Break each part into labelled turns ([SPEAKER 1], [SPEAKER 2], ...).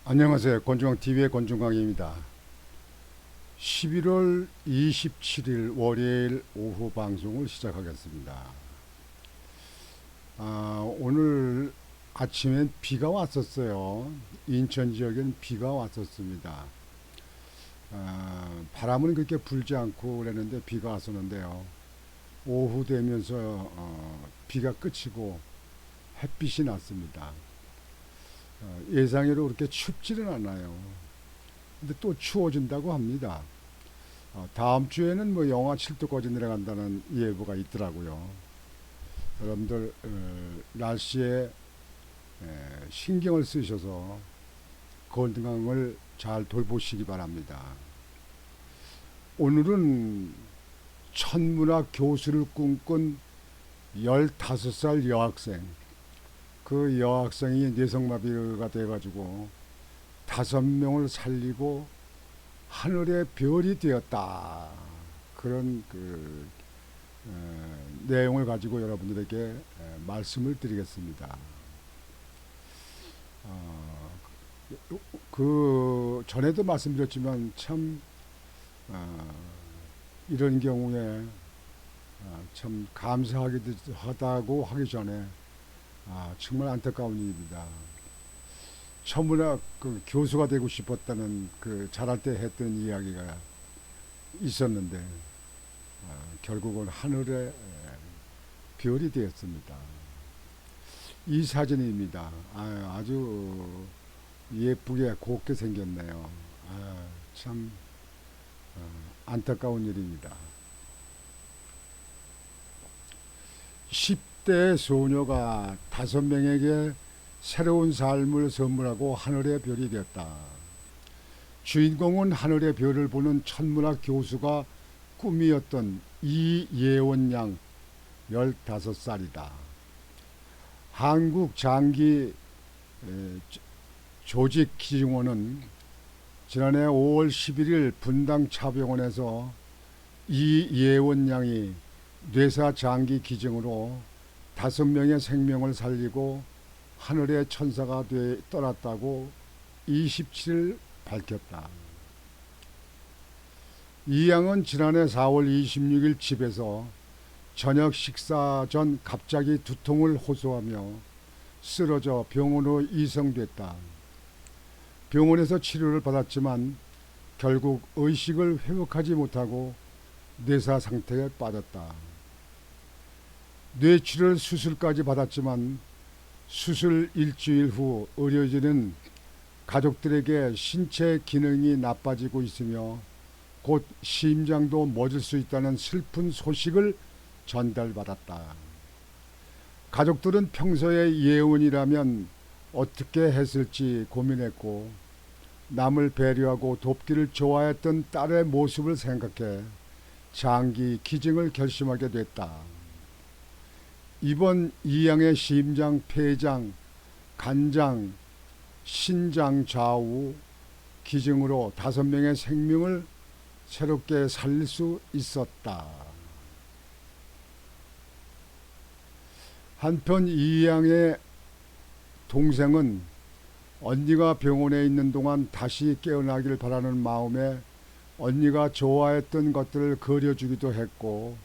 [SPEAKER 1] 안녕하세요. 권중광TV의 권중광입니다. 11월 27일 월요일 오후 방송을 시작하겠습니다. 오늘 아침엔 비가 왔었어요. 인천 지역엔 비가 왔었습니다. 바람은 그렇게 불지 않고 그랬는데 비가 왔었는데요. 오후 되면서 비가 그치고 햇빛이 났습니다. 예상외로 그렇게 춥지는 않아요. 근데 또 추워진다고 합니다. 다음 주에는 뭐 영하 7도까지 내려간다는 예보가 있더라고요. 여러분들 날씨에 신경을 쓰셔서 건강을 잘 돌보시기 바랍니다. 오늘은 천문학 교수를 꿈꾼 15살 여학생, 그 여학생이 뇌성마비가 돼가지고 5명을 살리고 하늘의 별이 되었다. 그런 내용을 가지고 여러분들에게 말씀을 드리겠습니다. 그 전에도 말씀드렸지만 참 이런 경우에 참 감사하다고 하기 전에 정말 안타까운 일입니다. 천문학 교수가 되고 싶었다는 자랄 때 했던 이야기가 있었는데 결국은 하늘의 별이 되었습니다. 이 사진입니다. 아주 예쁘게 곱게 생겼네요. 참 안타까운 일입니다. 10대 소녀가 5명에게 새로운 삶을 선물하고 하늘의 별이 되었다. 주인공은 하늘의 별을 보는 천문학 교수가 꿈이었던 이예원 양 15살이다. 한국장기 조직기증원은 지난해 5월 11일 분당차병원에서 이예원 양이 뇌사장기 기증으로 5명의 생명을 살리고 하늘의 천사가 떠났다고 27일 밝혔다. 이 양은 지난해 4월 26일 집에서 저녁 식사 전 갑자기 두통을 호소하며 쓰러져 병원으로 이송됐다. 병원에서 치료를 받았지만 결국 의식을 회복하지 못하고 뇌사 상태에 빠졌다. 뇌출혈 수술까지 받았지만 수술 일주일 후 의료진은 가족들에게 신체 기능이 나빠지고 있으며 곧 심장도 멎을 수 있다는 슬픈 소식을 전달받았다. 가족들은 평소에 예원이라면 어떻게 했을지 고민했고 남을 배려하고 돕기를 좋아했던 딸의 모습을 생각해 장기 기증을 결심하게 됐다. 이번 이양의 심장, 폐장, 간장, 신장 좌우 기증으로 5명의 생명을 새롭게 살릴 수 있었다. 한편 이양의 동생은 언니가 병원에 있는 동안 다시 깨어나길 바라는 마음에 언니가 좋아했던 것들을 그려주기도 했고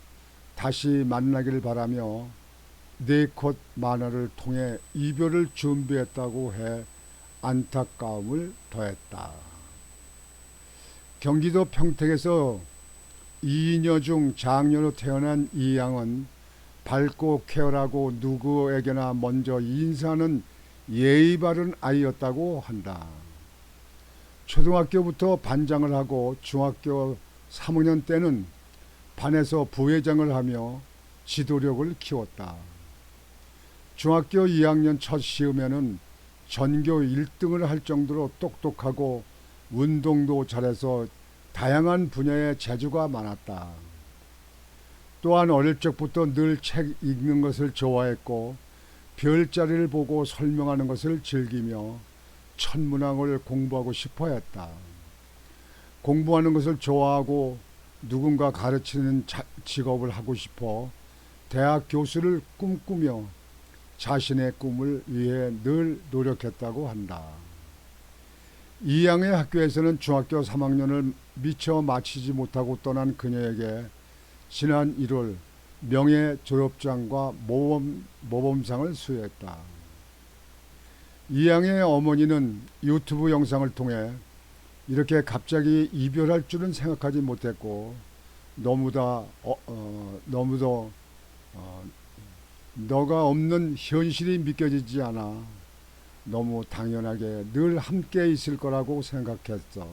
[SPEAKER 1] 다시 만나길 바라며 4컷 만화를 통해 이별을 준비했다고 해 안타까움을 더했다. 경기도 평택에서 2녀 중 장녀로 태어난 이 양은 밝고 쾌활하고 누구에게나 먼저 인사하는 예의 바른 아이였다고 한다. 초등학교부터 반장을 하고 중학교 3학년 때는 반에서 부회장을 하며 지도력을 키웠다. 중학교 2학년 첫 시험에는 전교 1등을 할 정도로 똑똑하고 운동도 잘해서 다양한 분야에 재주가 많았다. 또한 어릴 적부터 늘 책 읽는 것을 좋아했고 별자리를 보고 설명하는 것을 즐기며 천문학을 공부하고 싶어 했다. 공부하는 것을 좋아하고 누군가 가르치는 직업을 하고 싶어 대학 교수를 꿈꾸며 자신의 꿈을 위해 늘 노력했다고 한다. 이양의 학교에서는 중학교 3학년을 미처 마치지 못하고 떠난 그녀에게 지난 1월 명예 졸업장과 모범상을 수여했다. 이양의 어머니는 유튜브 영상을 통해 이렇게 갑자기 이별할 줄은 생각하지 못했고 너무도 너가 없는 현실이 믿겨지지 않아 너무 당연하게 늘 함께 있을 거라고 생각했어.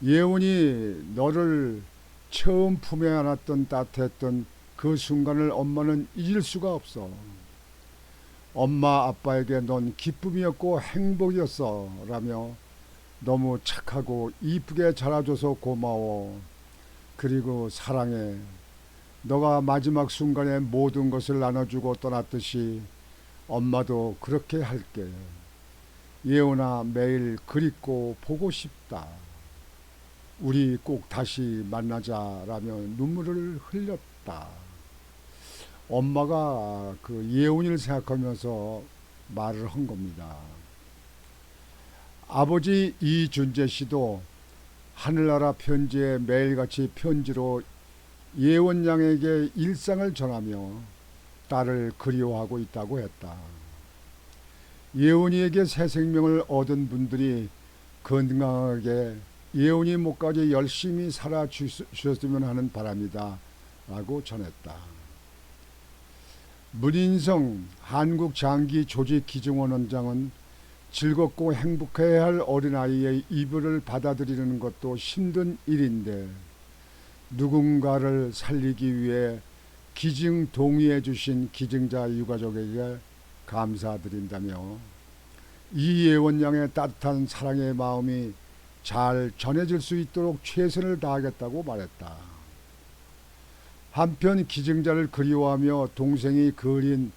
[SPEAKER 1] 예원이 너를 처음 품에 안았던 따뜻했던 그 순간을 엄마는 잊을 수가 없어. 엄마 아빠에게 넌 기쁨이었고 행복이었어 라며 너무 착하고 이쁘게 자라줘서 고마워. 그리고 사랑해. 너가 마지막 순간에 모든 것을 나눠주고 떠났듯이 엄마도 그렇게 할게. 예원아, 매일 그립고 보고 싶다. 우리 꼭 다시 만나자라며 눈물을 흘렸다. 엄마가 그 예원이를 생각하면서 말을 한 겁니다. 아버지 이준재 씨도 하늘나라 편지에 매일같이 편지로 예원 양에게 일상을 전하며 딸을 그리워하고 있다고 했다. 예원이에게 새 생명을 얻은 분들이 건강하게 예원이 목까지 열심히 살아주셨으면 하는 바람이다 라고 전했다. 문인성 한국장기조직기증원 원장은 즐겁고 행복해야 할 어린아이의 이별을 받아들이는 것도 힘든 일인데 누군가를 살리기 위해 기증 동의해 주신 기증자 유가족에게 감사드린다며 이예원 양의 따뜻한 사랑의 마음이 잘 전해질 수 있도록 최선을 다하겠다고 말했다. 한편 기증자를 그리워하며 동생이 그린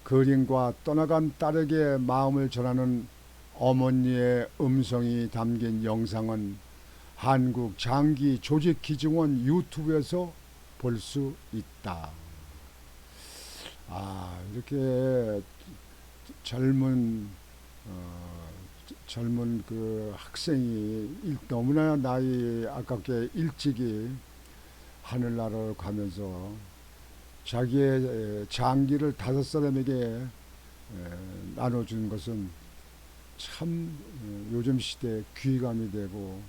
[SPEAKER 1] 그림과 떠나간 딸에게 마음을 전하는 어머니의 음성이 담긴 영상은 한국장기조직기증원 유튜브에서 볼 수 있다. 이렇게 젊은 그 학생이 너무나 나이 아깝게 일찍이 하늘나라로 가면서 자기의 장기를 5사람에게 나눠준 것은 참 요즘 시대에 귀감이 되고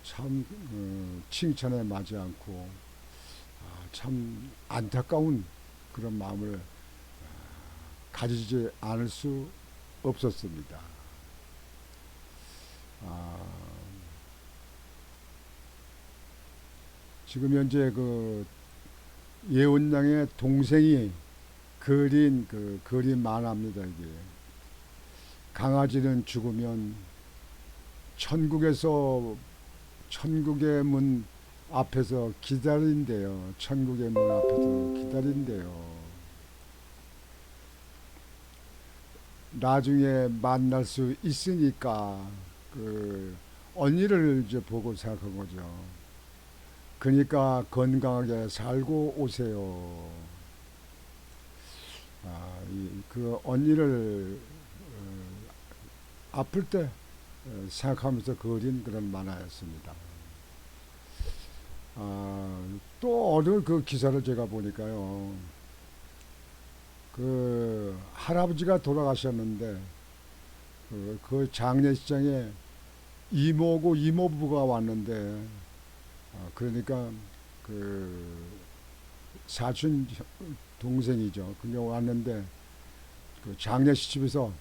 [SPEAKER 1] 참 칭찬에 맞지 않고 참 안타까운 그런 마음을 가지지 않을 수 없었습니다. 지금 현재 그 예원 양의 동생이 그린 그 그림 만화입니다. 이게 강아지는 죽으면 천국의 문 앞에서 기다린대요. 천국의 문 앞에서 기다린대요. 나중에 만날 수 있으니까 그 언니를 이제 보고 생각한 거죠. 그러니까 건강하게 살고 오세요. 그 언니를 아플 때 생각하면서 그린 그런 만화였습니다. 또 어느 그 기사를 제가 보니까요. 그 할아버지가 돌아가셨는데 그 장례식장에 이모고 이모부가 왔는데 그러니까 그 사촌 동생이죠. 그게 왔는데 그 장례식집에서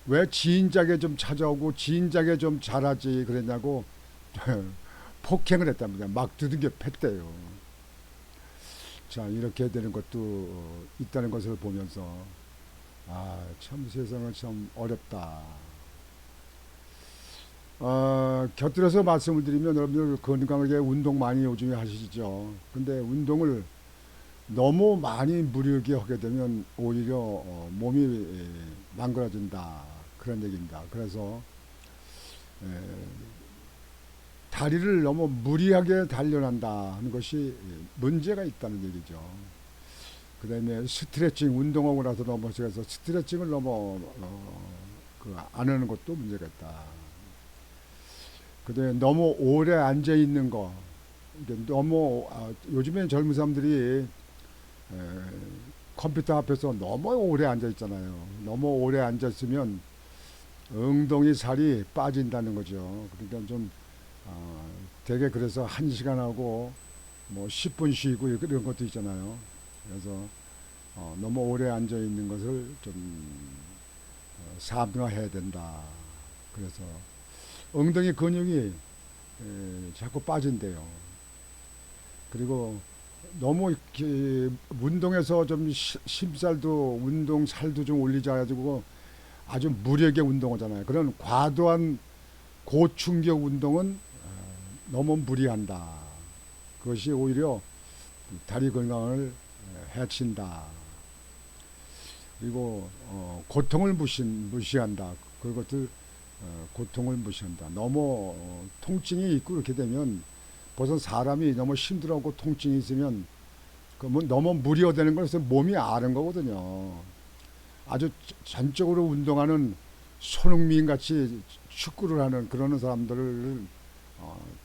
[SPEAKER 1] 왜 지인작에 좀 찾아오고 지인작에 좀 잘하지 그랬냐고 폭행을 했답니다. 막 두들겨 팼대요. 자, 이렇게 되는 것도 있다는 것을 보면서 참 세상은 참 어렵다. 곁들여서 말씀을 드리면 여러분들 건강하게 운동 많이 요즘에 하시죠. 근데 운동을 너무 많이 무리하게 하게 되면 오히려 몸이 망가진다 그런 얘기입니다. 그래서 다리를 너무 무리하게 단련한다 하는 것이 문제가 있다는 얘기죠. 그 다음에 스트레칭 운동하고 나서 넘어져서 스트레칭을 너무 안 하는 것도 문제가 있다. 그다음에 너무 오래 앉아 있는 거. 이게 너무 요즘에 젊은 사람들이 에, 컴퓨터 앞에서 너무 오래 앉아 있잖아요. 너무 오래 앉아 있으면 엉덩이 살이 빠진다는 거죠. 그러니까 좀 어, 되게 그래서 1시간 하고 뭐 10분 쉬고 이런 것도 있잖아요. 그래서 너무 오래 앉아 있는 것을 좀 삼가해야 된다. 그래서 엉덩이 근육이 자꾸 빠진대요. 그리고 너무 이렇게 운동해서 좀 심살도 운동 살도 좀 올리자 가지고 아주 무리하게 운동하잖아요. 그런 과도한 고충격 운동은 너무 무리한다. 그것이 오히려 다리 건강을 해친다. 그리고 고통을 무시한다. 그것들 고통을 무시한다. 너무 통증이 있고 그렇게 되면 벌써 사람이 너무 힘들어하고 통증이 있으면 그러면 너무 무리화되는 거라서 몸이 아는 거거든요. 아주 전적으로 운동하는 손흥민 같이 축구를 하는 그런 사람들을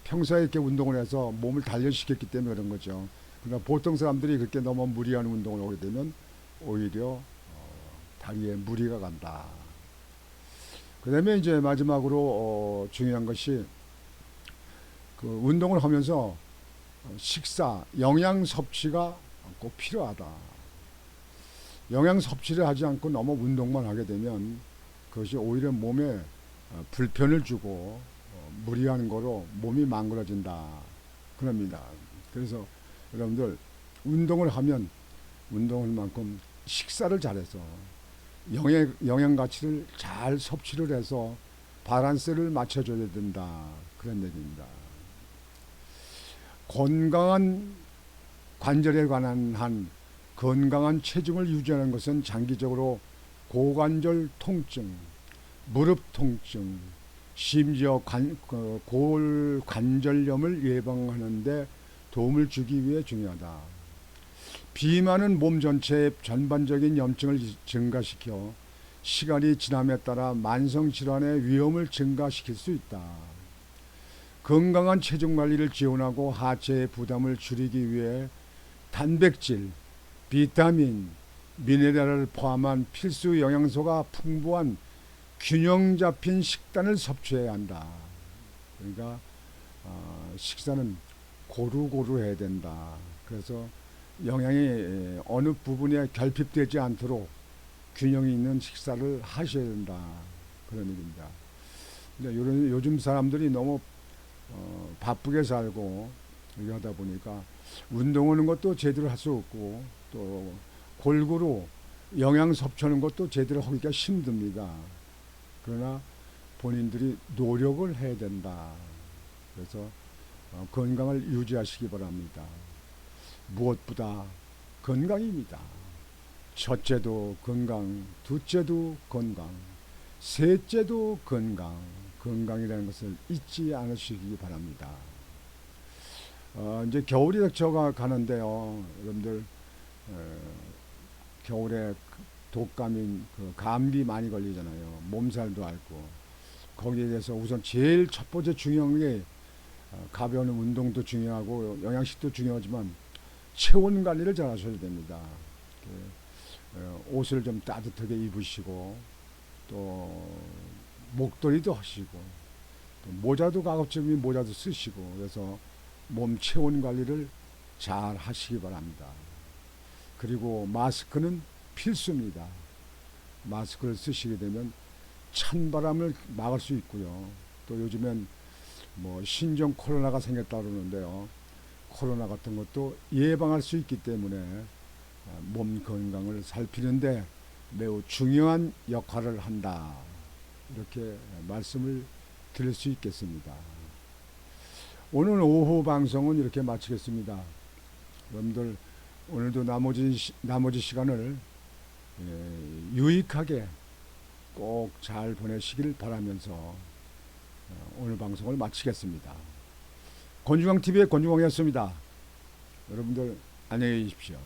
[SPEAKER 1] 평소에 이렇게 운동을 해서 몸을 단련시켰기 때문에 그런 거죠. 그러니까 보통 사람들이 그렇게 너무 무리한 운동을 하게 되면 오히려 다리에 무리가 간다. 그 다음에 이제 마지막으로 중요한 것이 그 운동을 하면서 식사, 영양 섭취가 꼭 필요하다. 영양 섭취를 하지 않고 너무 운동만 하게 되면 그것이 오히려 몸에 불편을 주고 무리한 거로 몸이 망가진다. 그럽니다. 그래서 여러분들 운동을 하면 운동할 만큼 식사를 잘해서 영양 가치를 잘 섭취를 해서 밸런스를 맞춰줘야 된다. 그런 얘기입니다. 건강한 관절에 관한 한 건강한 체중을 유지하는 것은 장기적으로 고관절 통증, 무릎 통증, 심지어 골 관절염을 예방하는 데 도움을 주기 위해 중요하다. 비만은 몸 전체의 전반적인 염증을 증가시켜 시간이 지남에 따라 만성 질환의 위험을 증가시킬 수 있다. 건강한 체중 관리를 지원하고 하체의 부담을 줄이기 위해 단백질, 비타민, 미네랄을 포함한 필수 영양소가 풍부한 균형 잡힌 식단을 섭취해야 한다. 그러니까 식사는 고루고루 해야 된다. 그래서 영양이 어느 부분에 결핍되지 않도록 균형이 있는 식사를 하셔야 된다. 그런 얘기입니다. 근데 요즘 사람들이 너무 바쁘게 살고 이러다 보니까 운동하는 것도 제대로 할 수 없고 또 골고루 영양 섭취하는 것도 제대로 하기가 힘듭니다. 그러나 본인들이 노력을 해야 된다. 그래서 건강을 유지하시기 바랍니다. 무엇보다 건강입니다. 첫째도 건강, 둘째도 건강, 셋째도 건강, 건강이라는 것을 잊지 않으시기 바랍니다. 이제 겨울이 닥쳐가는데요. 여러분들 겨울에 독감인 그 감기 많이 걸리잖아요. 몸살도 앓고 거기에 대해서 우선 제일 첫 번째 중요한 게 가벼운 운동도 중요하고 영양식도 중요하지만 체온 관리를 잘 하셔야 됩니다. 옷을 좀 따뜻하게 입으시고 또 목도리도 하시고 또 모자도 가급적이면 모자도 쓰시고 그래서 몸 체온 관리를 잘 하시기 바랍니다. 그리고 마스크는 필수입니다. 마스크를 쓰시게 되면 찬바람을 막을 수 있고요. 또 요즘엔 뭐 신종 코로나가 생겼다 그러는데요. 코로나 같은 것도 예방할 수 있기 때문에 몸 건강을 살피는데 매우 중요한 역할을 한다. 이렇게 말씀을 드릴 수 있겠습니다. 오늘 오후 방송은 이렇게 마치겠습니다. 여러분들 오늘도 나머지 시간을 유익하게 꼭 잘 보내시길 바라면서 오늘 방송을 마치겠습니다. 권중광TV의 권중광이었습니다. 여러분들 안녕히 계십시오.